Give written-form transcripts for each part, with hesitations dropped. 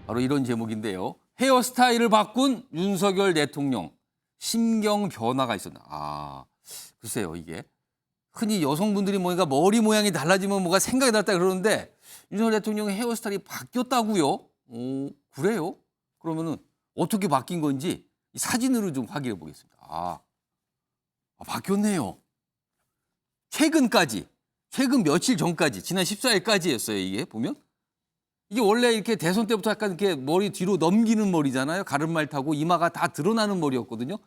바로 이런 제목인데요. 헤어스타일을 바꾼 윤석열 대통령. 심경 변화가 있었나. 글쎄요, 이게. 흔히 여성분들이 뭔가 머리 모양이 달라지면 뭐가 생각이 났다 그러는데 윤석열 대통령의 헤어스타일이 바뀌었다고요? 오, 그래요? 그러면은 어떻게 바뀐 건지 이 사진으로 좀 확인해 보겠습니다. 바뀌었네요. 최근 며칠 전까지, 지난 14일까지였어요, 이게 보면. 이게 원래 이렇게 대선 때부터 약간 이렇게 머리 뒤로 넘기는 머리잖아요. 가르마를 타고 이마가 다 드러나는 머리였거든요.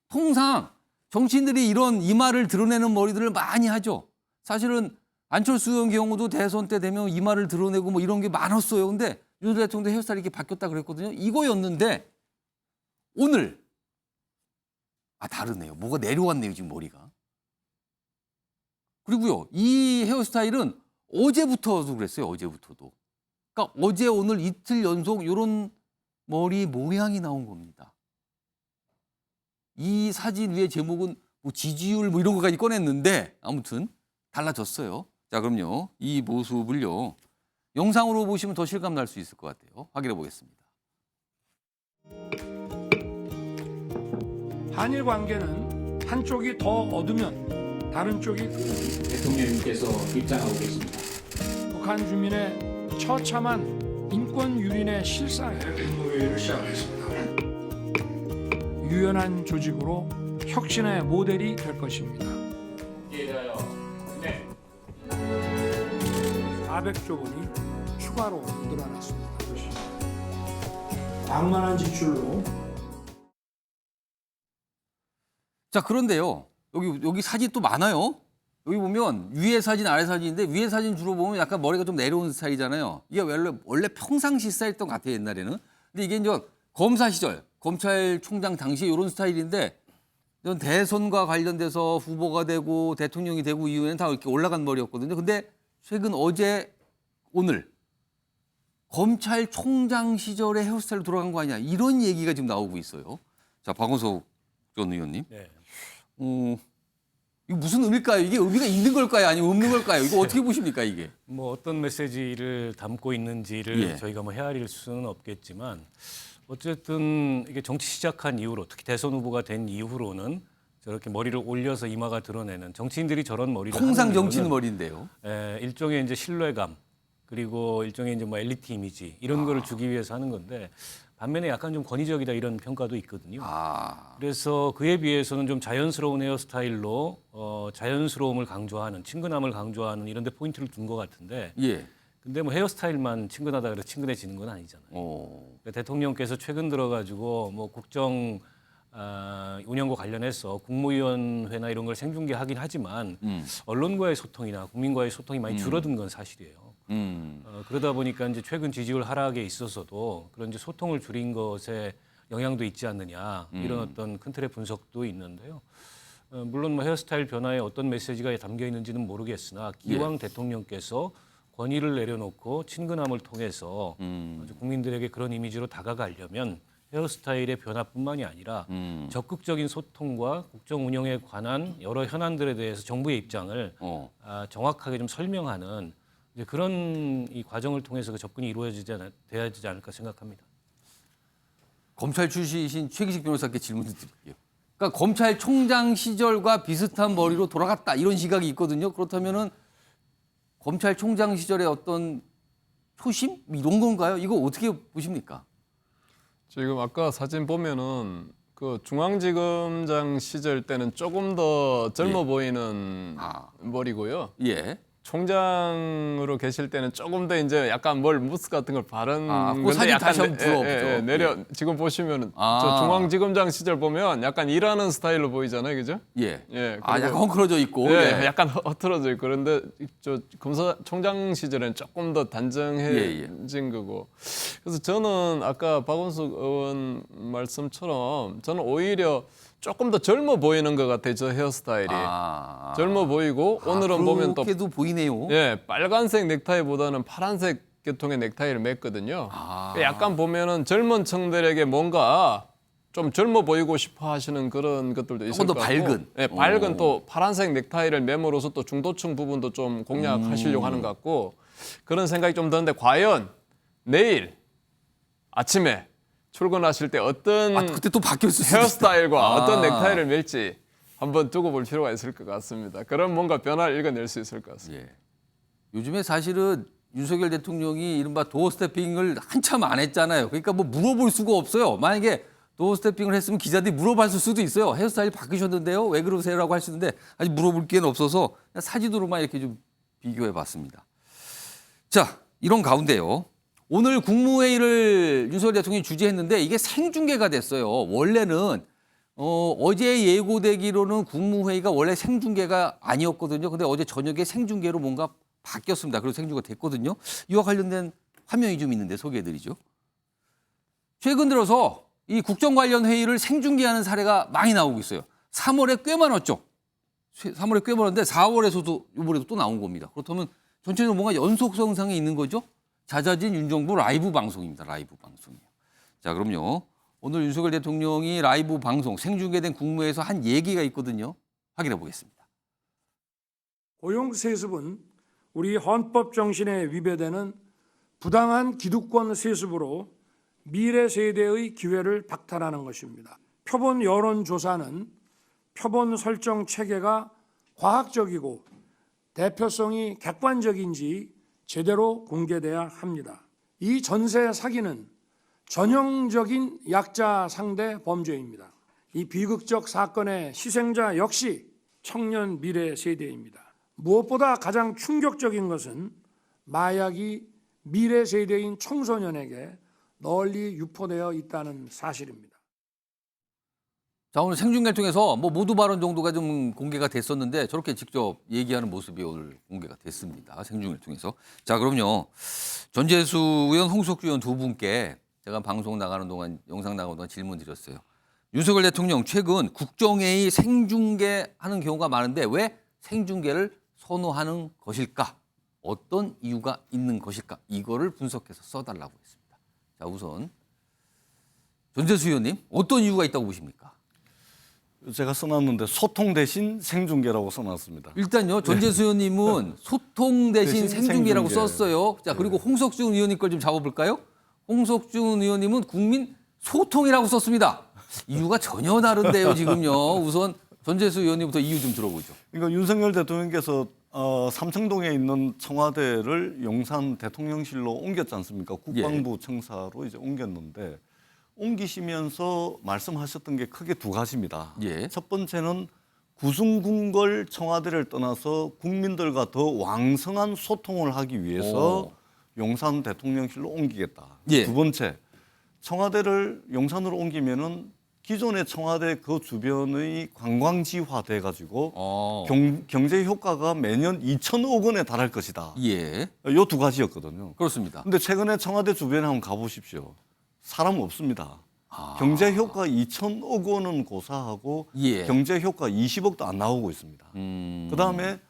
통상 정치인들이 이런 이마를 드러내는 머리들을 많이 하죠. 사실은 안철수 의원 경우도 대선 때 되면 이마를 드러내고 뭐 이런 게 많았어요. 근데 윤석열 대통령도 헤어스타일이 이렇게 바뀌었다 그랬거든요. 이거였는데 오늘 다르네요. 뭐가 내려왔네요, 지금 머리가. 그리고요, 이 헤어스타일은 어제부터도 그랬어요. 어제부터도. 그러니까 어제 오늘 이틀 연속 이런 머리 모양이 나온 겁니다. 이 사진 위에 제목은 뭐 지지율 뭐 이런 거까지 꺼냈는데 아무튼 달라졌어요. 자, 그럼요. 이 모습을요. 영상으로 보시면 더 실감 날 수 있을 것 같아요. 확인해 보겠습니다. 한일 관계는 한쪽이 더 어두면 다른 쪽이 대통령님께서 입장하고 계십니다. 북한 주민의 처참한 인권 유린의 실상에 인무회의를 시작하겠습니다. 유연한 조직으로 혁신의 모델이 될 것입니다. 이에 대하여 400조 원이 추가로 늘어났습니다. 방만한 지출로 자, 그런데요. 여기 사진 또 많아요. 여기 보면 위에 사진, 아래 사진인데 위에 사진 주로 보면 약간 머리가 좀 내려온 스타일이잖아요. 이게 원래 평상시 스타일이었던 것 같아요, 옛날에는. 근데 이게 이제 검사 시절, 검찰총장 당시 이런 스타일인데 이런 대선과 관련돼서 후보가 되고 대통령이 되고 이후에는 다 이렇게 올라간 머리였거든요. 근데 최근 어제, 오늘 검찰총장 시절의 헤어스타일로 돌아간 거 아니냐 이런 얘기가 지금 나오고 있어요. 자, 박원석 전 의원님. 네. 이거 무슨 의미일까요? 이게 의미가 있는 걸까요? 아니면 없는 걸까요? 이거 어떻게 보십니까, 이게? 뭐 어떤 메시지를 담고 있는지를 예. 저희가 뭐 헤아릴 수는 없겠지만 어쨌든 이게 정치 시작한 이후로 특히 대선 후보가 된 이후로는 저렇게 머리를 올려서 이마가 드러내는 정치인들이 저런 머리를 통상 하는 정치는 이유는, 머리인데요. 일종의 이제 신뢰감 그리고 일종의 이제 뭐 엘리트 이미지 이런 거를 주기 위해서 하는 건데 반면에 약간 좀 권위적이다 이런 평가도 있거든요. 그래서 그에 비해서는 좀 자연스러운 헤어스타일로 자연스러움을 강조하는 친근함을 강조하는 이런 데 포인트를 둔 것 같은데 예. 근데 뭐 헤어스타일만 친근하다 그래서 친근해지는 건 아니잖아요. 그러니까 대통령께서 최근 들어가지고 뭐 국정 운영과 관련해서 국무위원회나 이런 걸 생중계하긴 하지만 언론과의 소통이나 국민과의 소통이 많이 줄어든 건 사실이에요. 그러다 보니까 이제 최근 지지율 하락에 있어서도 그런 이제 소통을 줄인 것에 영향도 있지 않느냐 이런 어떤 큰 틀의 분석도 있는데요. 물론 뭐 헤어스타일 변화에 어떤 메시지가 담겨 있는지는 모르겠으나 기왕 대통령께서 권위를 내려놓고 친근함을 통해서 국민들에게 그런 이미지로 다가가려면 헤어스타일의 변화뿐만이 아니라 적극적인 소통과 국정 운영에 관한 여러 현안들에 대해서 정부의 입장을 정확하게 좀 설명하는 이제 그런 이 과정을 통해서 그 접근이 돼야 되지 않을까 생각합니다. 검찰 출신이신 최기식 변호사께 질문을 드릴게요. 그러니까 검찰총장 시절과 비슷한 머리로 돌아갔다 이런 시각이 있거든요. 그렇다면은 검찰총장 시절의 어떤 초심 이런 건가요? 이거 어떻게 보십니까? 지금 아까 사진 보면은 그 중앙지검장 시절 때는 조금 더 젊어 보이는 머리고요. 예. 총장으로 계실 때는 조금 더 이제 약간 무스 같은 걸 바른 그 사진 약간 다시 한번 들어보죠. 내려 지금 보시면은 저 중앙지검장 시절 보면 약간 일하는 스타일로 보이잖아요, 그죠? 예. 예. 약간 헝클어져 있고. 예, 예. 약간 흐트러져 있고 그런데 저 검사총장 시절에는 조금 더 단정해진 거고. 그래서 저는 아까 박원석 의원 말씀처럼 저는 오히려 조금 더 젊어 보이는 것 같아요, 저 헤어스타일이. 젊어 보이고 오늘은 보면 또 그렇게도 보이네요. 예, 빨간색 넥타이보다는 파란색 계통의 넥타이를 맸거든요. 약간 보면은 젊은 층들에게 뭔가 좀 젊어 보이고 싶어 하시는 그런 것들도 있을 것 조금 더 같고. 밝은. 예, 밝은 또 파란색 넥타이를 매므로써 또 중도층 부분도 좀 공략하시려고 하는 것 같고 그런 생각이 좀 드는데 과연 내일 아침에 출근하실 때 어떤 그때 또 바뀌었을 수도 헤어스타일과 있다. 어떤 넥타이를 멜지 한번 두고 볼 필요가 있을 것 같습니다. 그런 뭔가 변화를 읽어낼 수 있을 것 같습니다. 예. 요즘에 사실은 윤석열 대통령이 이른바 도어 스태핑을 한참 안 했잖아요. 그러니까 뭐 물어볼 수가 없어요. 만약에 도어 스태핑을 했으면 기자들이 물어봤을 수도 있어요. 헤어스타일 바뀌셨는데요? 왜 그러세요라고 하시는데 아직 물어볼 기회는 없어서 그냥 사진으로만 이렇게 좀 비교해 봤습니다. 자, 이런 가운데요. 오늘 국무회의를 윤석열 대통령이 주재했는데 이게 생중계가 됐어요. 원래는 어제 예고되기로는 국무회의가 원래 생중계가 아니었거든요. 근데 어제 저녁에 생중계로 뭔가 바뀌었습니다. 그래서 생중계가 됐거든요. 이와 관련된 화면이 좀 있는데 소개해드리죠. 최근 들어서 이 국정 관련 회의를 생중계하는 사례가 많이 나오고 있어요. 3월에 꽤 많았죠. 3월에 꽤 많았는데 4월에서도 이번에도 또 나온 겁니다. 그렇다면 전체적으로 뭔가 연속성상에 있는 거죠. 잦아진 윤정부 라이브 방송입니다. 라이브 방송이요. 자, 그럼요. 오늘 윤석열 대통령이 라이브 방송 생중계된 국무회에서 한 얘기가 있거든요. 확인해 보겠습니다. 고용세습은 우리 헌법 정신에 위배되는 부당한 기득권 세습으로 미래 세대의 기회를 박탈하는 것입니다. 표본 여론조사는 표본 설정 체계가 과학적이고 대표성이 객관적인지 제대로 공개돼야 합니다. 이 전세 사기는 전형적인 약자 상대 범죄입니다. 이 비극적 사건의 희생자 역시 청년 미래 세대입니다. 무엇보다 가장 충격적인 것은 마약이 미래 세대인 청소년에게 널리 유포되어 있다는 사실입니다. 자, 오늘 생중계를 통해서 뭐 모두 발언 정도가 좀 공개가 됐었는데 저렇게 직접 얘기하는 모습이 오늘 공개가 됐습니다. 생중계를 통해서. 자, 그럼요. 전재수 의원, 홍석주 의원 두 분께 제가 방송 나가는 동안, 영상 나가는 동안 질문 드렸어요. 윤석열 대통령 최근 국정회의 생중계하는 경우가 많은데 왜 생중계를 선호하는 것일까? 어떤 이유가 있는 것일까? 이거를 분석해서 써달라고 했습니다. 자, 우선 전재수 의원님 어떤 이유가 있다고 보십니까? 제가 써놨는데 소통 대신 생중계라고 써놨습니다. 일단요, 전재수 의원님은 소통 대신 대신 생중계라고 생중계. 썼어요. 자, 그리고 홍석준 의원님 걸 좀 잡아볼까요? 홍석준 의원님은 국민 소통이라고 썼습니다. 이유가 전혀 다른데요, 지금요. 우선 전재수 의원님부터 이유 좀 들어보죠. 그러니까 윤석열 대통령께서 삼청동에 있는 청와대를 용산 대통령실로 옮겼지 않습니까? 국방부 청사로 이제 옮겼는데 옮기시면서 말씀하셨던 게 크게 두 가지입니다. 예. 첫 번째는 구승궁궐 청와대를 떠나서 국민들과 더 왕성한 소통을 하기 위해서 용산 대통령실로 옮기겠다. 예. 두 번째, 청와대를 용산으로 옮기면은 기존의 청와대 그 주변의 관광지화 돼가지고 경제 효과가 매년 2천억 원에 달할 것이다. 예, 요 두 가지였거든요. 그렇습니다. 근데 최근에 청와대 주변에 한번 가보십시오. 사람 없습니다. 경제 효과 2천억 원은 고사하고 예. 경제 효과 20억도 안 나오고 있습니다. 그다음에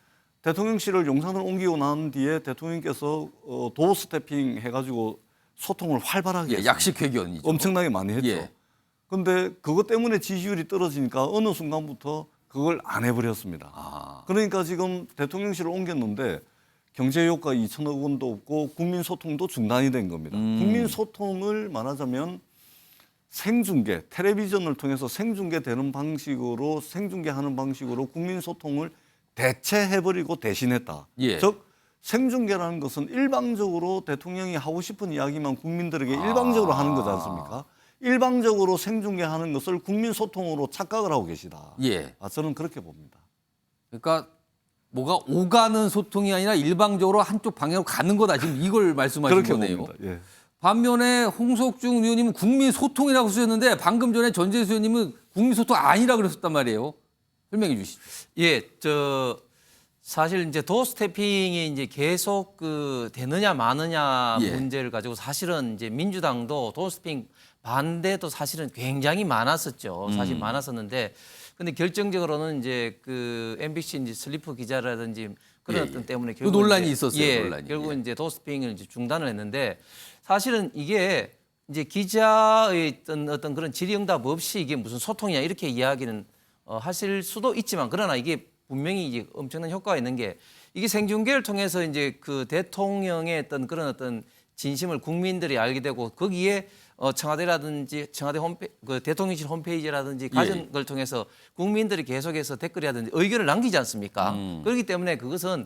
대통령실을 용산으로 옮기고 난 뒤에 대통령께서 도어 스태핑 해가지고 소통을 활발하게 예, 했습니다. 약식 회견이죠. 엄청나게 많이 했죠. 예. 그런데 그것 때문에 지지율이 떨어지니까 어느 순간부터 그걸 안 해버렸습니다. 그러니까 지금 대통령실을 옮겼는데 경제 효과 2천억 원도 없고 국민 소통도 중단이 된 겁니다. 국민 소통을 말하자면 생중계, 텔레비전을 통해서 생중계되는 방식으로 생중계하는 방식으로 국민 소통을 대체해버리고 대신했다. 예. 즉 생중계라는 것은 일방적으로 대통령이 하고 싶은 이야기만 국민들에게 일방적으로 하는 거지 않습니까? 일방적으로 생중계하는 것을 국민 소통으로 착각을 하고 계시다. 예. 저는 그렇게 봅니다. 그러니까 뭐가 오가는 소통이 아니라 일방적으로 한쪽 방향으로 가는 거다. 지금 이걸 말씀하신 그렇게 거네요. 봅니다. 예. 반면에 홍석중 의원님은 국민 소통이라고 쓰셨는데 방금 전에 전재수 의원님은 국민 소통 아니라 그랬었단 말이에요. 설명해 주시죠. 예, 사실 이제 도어 스태핑이 이제 계속 되느냐 마느냐 예. 문제를 가지고 사실은 이제 민주당도 도어 스태핑 반대도 사실은 굉장히 많았었죠. 사실 많았었는데 근데 결정적으로는 이제 MBC 이제 슬리퍼 기자라든지 그런 예, 어떤 때문에 그 논란이 있었어요. 예, 논란이. 결국 예. 이제 도어 스태핑을 이제 중단을 했는데 사실은 이게 이제 기자의 어떤 그런 질의응답 없이 이게 무슨 소통이냐 이렇게 이야기는 하실 수도 있지만 그러나 이게 분명히 이제 엄청난 효과가 있는 게 이게 생중계를 통해서 이제 그 대통령의 어떤 그런 어떤 진심을 국민들이 알게 되고 거기에 청와대라든지 청와대 그 대통령실 홈페이지라든지 가진 걸 통해서 국민들이 계속해서 댓글이라든지 의견을 남기지 않습니까? 그렇기 때문에 그것은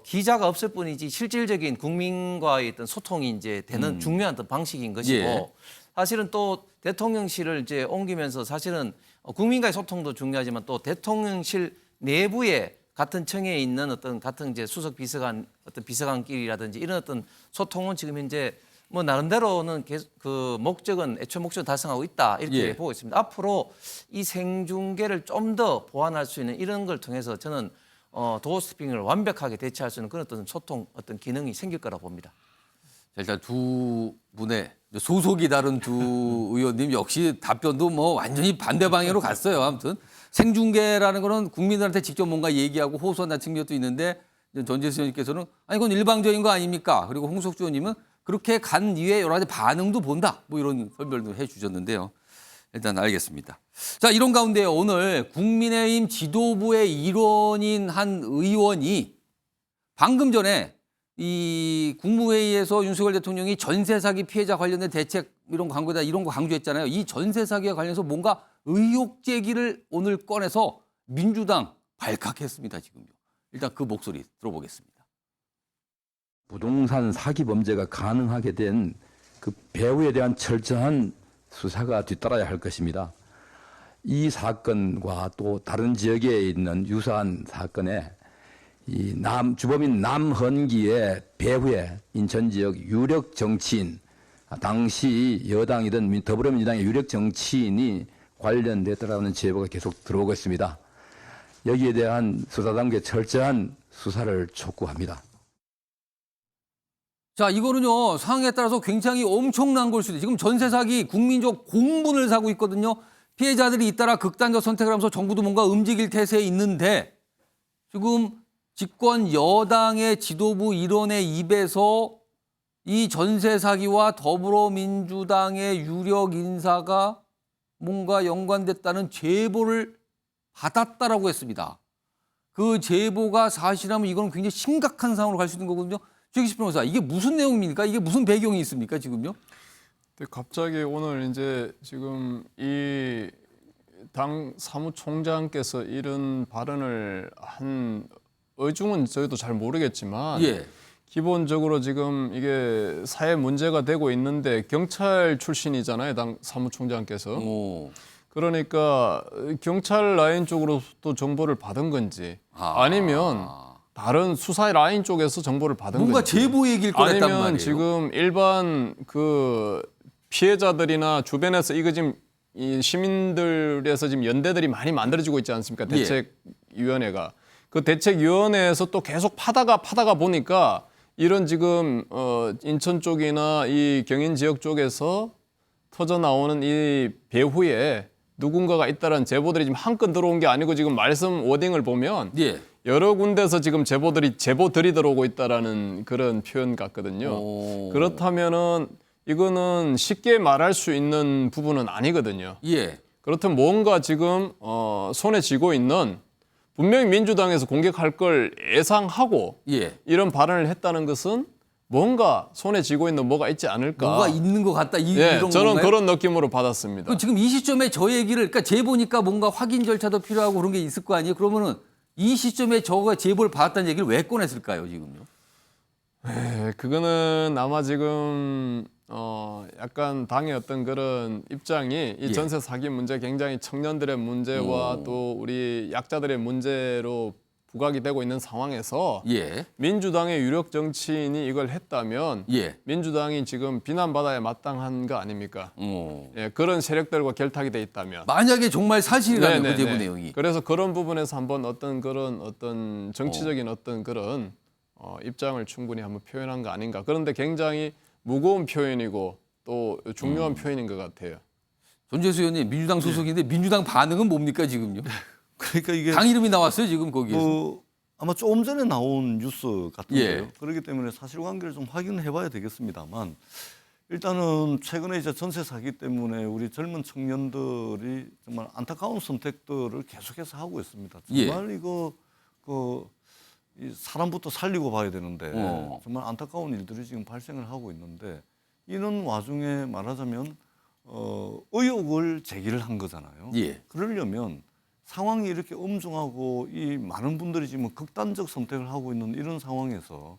기자가 없을 뿐이지 실질적인 국민과의 어떤 소통이 이제 되는 중요한 어떤 방식인 것이고 예. 사실은 또 대통령실을 이제 옮기면서 사실은 국민과의 소통도 중요하지만 또 대통령실 내부에 같은 청에 있는 어떤 같은 이제 수석 비서관 어떤 비서관끼리라든지 이런 어떤 소통은 지금 현재 뭐 나름대로는 그 목적은 애초 목적을 달성하고 있다 이렇게 예. 보고 있습니다. 앞으로 이 생중계를 좀 더 보완할 수 있는 이런 걸 통해서 저는 도어스피킹을 완벽하게 대체할 수 있는 그런 어떤 소통 어떤 기능이 생길 거라고 봅니다. 자, 일단 두 분의 소속이 다른 두 의원님 역시 답변도 뭐 완전히 반대 방향으로 갔어요. 아무튼 생중계라는 거는 국민들한테 직접 뭔가 얘기하고 호소한다는 측면도 있는데 전재수 의원님께서는 아니 그건 일방적인 거 아닙니까? 그리고 홍석주 의원님은 그렇게 간 이후에 여러 가지 반응도 본다. 뭐 이런 설명도 해 주셨는데요. 일단 알겠습니다. 자, 이런 가운데 오늘 국민의힘 지도부의 일원인 한 의원이 방금 전에 이 국무회의에서 윤석열 대통령이 전세 사기 피해자 관련된 대책 이런 광고다 이런 거 강조했잖아요. 이 전세 사기와 관련해서 뭔가 의혹 제기를 오늘 꺼내서 민주당 발칵했습니다. 지금요. 일단 그 목소리 들어보겠습니다. 부동산 사기 범죄가 가능하게 된 그 배후에 대한 철저한 수사가 뒤따라야 할 것입니다. 이 사건과 또 다른 지역에 있는 유사한 사건에 이 주범인 남헌기의 배후에 인천 지역 유력 정치인, 당시 여당이든 더불어민주당의 유력 정치인이 관련됐다라는 제보가 계속 들어오고 있습니다. 여기에 대한 수사 단계 철저한 수사를 촉구합니다. 자, 이거는요, 상황에 따라서 굉장히 엄청난 걸 수도 있어요. 지금 전세 사기 국민적 공분을 사고 있거든요. 피해자들이 잇따라 극단적 선택을 하면서 정부도 뭔가 움직일 태세에 있는데 지금 집권 여당의 지도부 일원의 입에서 이 전세 사기와 더불어민주당의 유력 인사가 뭔가 연관됐다는 제보를 받았다라고 했습니다. 그 제보가 사실이라면 이건 굉장히 심각한 상황으로 갈 수 있는 거거든요. 최기식 변호사, 이게 무슨 내용입니까? 이게 무슨 배경이 있습니까, 지금요? 근데 갑자기 오늘 이제 지금 이 당 사무총장께서 이런 발언을 한 의중은 저희도 잘 모르겠지만 예. 기본적으로 지금 이게 사회 문제가 되고 있는데 경찰 출신이잖아요, 당 사무총장께서. 오. 그러니까 경찰 라인 쪽으로 또 정보를 받은 건지 아니면 다른 수사 라인 쪽에서 정보를 받은 뭔가 건지 제보 얘기를 꺼냈단 아니면 말이에요. 지금 일반 그 피해자들이나 주변에서 이거 지금 이 시민들에서 지금 연대들이 많이 만들어지고 있지 않습니까? 대책위원회가. 그 대책위원회에서 또 계속 파다가 보니까 이런 지금 인천 쪽이나 이 경인 지역 쪽에서 터져 나오는 이 배후에 누군가가 있다는 제보들이 지금 한 건 들어온 게 아니고 지금 말씀 워딩을 보면 예. 여러 군데서 지금 제보들이 들어오고 있다라는 그런 표현 같거든요. 오. 그렇다면은 이거는 쉽게 말할 수 있는 부분은 아니거든요. 예. 그렇다면 뭔가 지금 손에 쥐고 있는 분명히 민주당에서 공격할 걸 예상하고 예. 이런 발언을 했다는 것은 뭔가 손에 쥐고 있는 뭐가 있지 않을까. 뭐가 있는 것 같다. 예, 이런 저는 건가요? 그런 느낌으로 받았습니다. 그 지금 이 시점에 저 얘기를, 그러니까 제보니까 뭔가 확인 절차도 필요하고 그런 게 있을 거 아니에요? 그러면은 이 시점에 저가 제보를 받았다는 얘기를 왜 꺼냈을까요, 지금요? 네, 그거는 아마 지금 약간 당의 어떤 그런 입장이 이 예. 전세 사기 문제 굉장히 청년들의 문제와 또 우리 약자들의 문제로 부각이 되고 있는 상황에서 예. 민주당의 유력 정치인이 이걸 했다면 예. 민주당이 지금 비난받아야 마땅한 거 아닙니까? 예, 그런 세력들과 결탁이 돼 있다면. 만약에 정말 사실이라면 네네네. 그 제보 내용이. 그래서 그런 부분에서 한번 어떤 그런 어떤 정치적인 어떤 그런 입장을 충분히 한번 표현한 거 아닌가. 그런데 굉장히 무거운 표현이고 또 중요한 표현인 것 같아요. 전재수 의원님 민주당 소속인데 민주당 반응은 뭡니까 지금요? 그러니까 이게 당 이름이 나왔어요 지금 거기에서. 아마 조금 전에 나온 뉴스 같은데요. 예. 그렇기 때문에 사실관계를 좀 확인해봐야 되겠습니다만 일단은 최근에 이제 전세 사기 때문에 우리 젊은 청년들이 정말 안타까운 선택들을 계속해서 하고 있습니다. 정말 이거 이 사람부터 살리고 봐야 되는데 어. 정말 안타까운 일들이 지금 발생을 하고 있는데 이런 와중에 말하자면 의혹을 제기를 한 거잖아요. 예. 그러려면 상황이 이렇게 엄중하고 이 많은 분들이 지금 극단적 선택을 하고 있는 이런 상황에서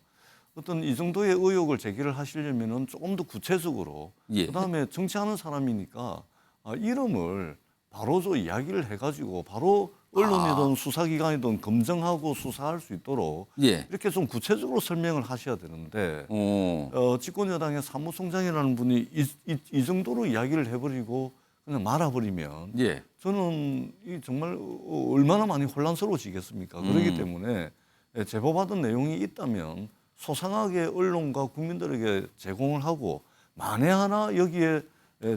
어떤 이 정도의 의혹을 제기를 하시려면은 조금 더 구체적으로 예. 그다음에 정치하는 사람이니까 이름을 바로 저 이야기를 해가지고 바로 언론이든 수사기관이든 검증하고 수사할 수 있도록 예. 이렇게 좀 구체적으로 설명을 하셔야 되는데 어. 집권여당의 사무총장이라는 분이 이 정도로 이야기를 해버리고 그냥 말아버리면 예. 저는 이 정말 얼마나 많이 혼란스러워지겠습니까? 그렇기 때문에 제보받은 내용이 있다면 소상하게 언론과 국민들에게 제공을 하고 만에 하나 여기에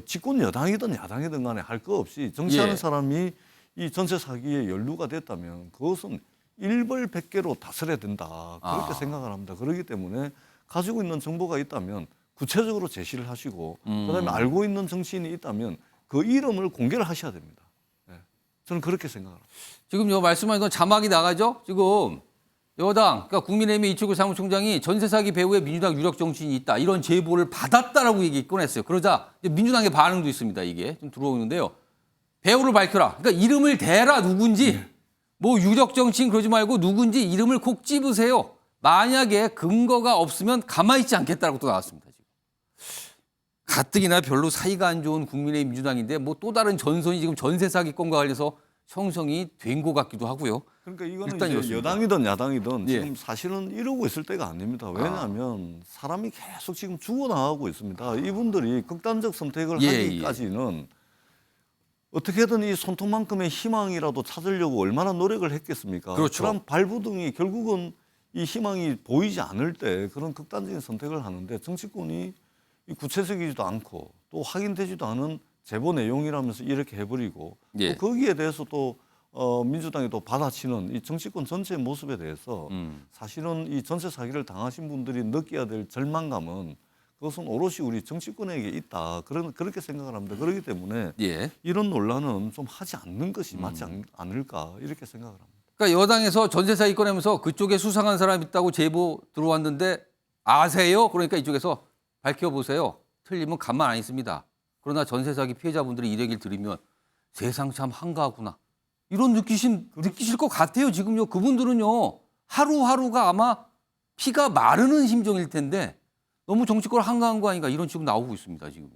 집권 여당이든 야당이든 간에 할 거 없이 정치하는 예. 사람이 이 전세 사기에 연루가 됐다면 그것은 일벌백계로 다스려야 된다. 그렇게 생각을 합니다. 그렇기 때문에 가지고 있는 정보가 있다면 구체적으로 제시를 하시고 그다음에 알고 있는 정치인이 있다면 그 이름을 공개를 하셔야 됩니다. 네. 저는 그렇게 생각합니다. 지금 요 말씀하신 건 자막이 나가죠? 지금 여당, 그러니까 국민의힘의 이철구 사무총장이 전세 사기 배후에 민주당 유력 정치인이 있다. 이런 제보를 받았다라고 얘기 꺼냈어요. 그러자 민주당의 반응도 있습니다. 이게 좀 들어오는데요. 배우를 밝혀라. 그러니까 이름을 대라 누군지. 뭐 유력 정치인 그러지 말고 누군지 이름을 콕 집으세요. 만약에 근거가 없으면 가만히 있지 않겠다라고 또 나왔습니다. 지금. 가뜩이나 별로 사이가 안 좋은 국민의힘 민주당인데 뭐 또 다른 전선이 지금 전세 사기건과 관련해서 형성이 된 것 같기도 하고요. 그러니까 이거는 일단 이제 이렇습니다. 여당이든 야당이든 예. 지금 사실은 이러고 있을 때가 아닙니다. 왜냐하면 사람이 계속 지금 죽어나가고 있습니다. 이분들이 극단적 선택을 예, 하기까지는 어떻게든 이 손톱만큼의 희망이라도 찾으려고 얼마나 노력을 했겠습니까? 그렇죠. 그런 발부둥이 결국은 이 희망이 보이지 않을 때 그런 극단적인 선택을 하는데 정치권이 이 구체적이지도 않고 또 확인되지도 않은 제보 내용이라면서 이렇게 해버리고 예. 또 거기에 대해서 또 민주당이 또 받아치는 이 정치권 전체의 모습에 대해서 사실은 이 전세 사기를 당하신 분들이 느껴야 될 절망감은 그것은 오롯이 우리 정치권에게 있다. 그렇게 생각을 합니다. 그렇기 때문에 예. 이런 논란은 좀 하지 않는 것이 맞지 않을까 이렇게 생각을 합니다. 그러니까 여당에서 전세 사기 꺼내면서 그쪽에 수상한 사람 있다고 제보 들어왔는데 아세요? 그러니까 이쪽에서 밝혀보세요. 틀리면 가만 안 있습니다. 그러나 전세 사기 피해자분들이 이 얘기를 들으면 세상 참 한가하구나. 이런 느끼실 것 같아요. 지금요. 그분들은요. 하루하루가 아마 피가 마르는 심정일 텐데 너무 정치권 한가한 거 아닌가 이런 식으로 나오고 있습니다. 지금요.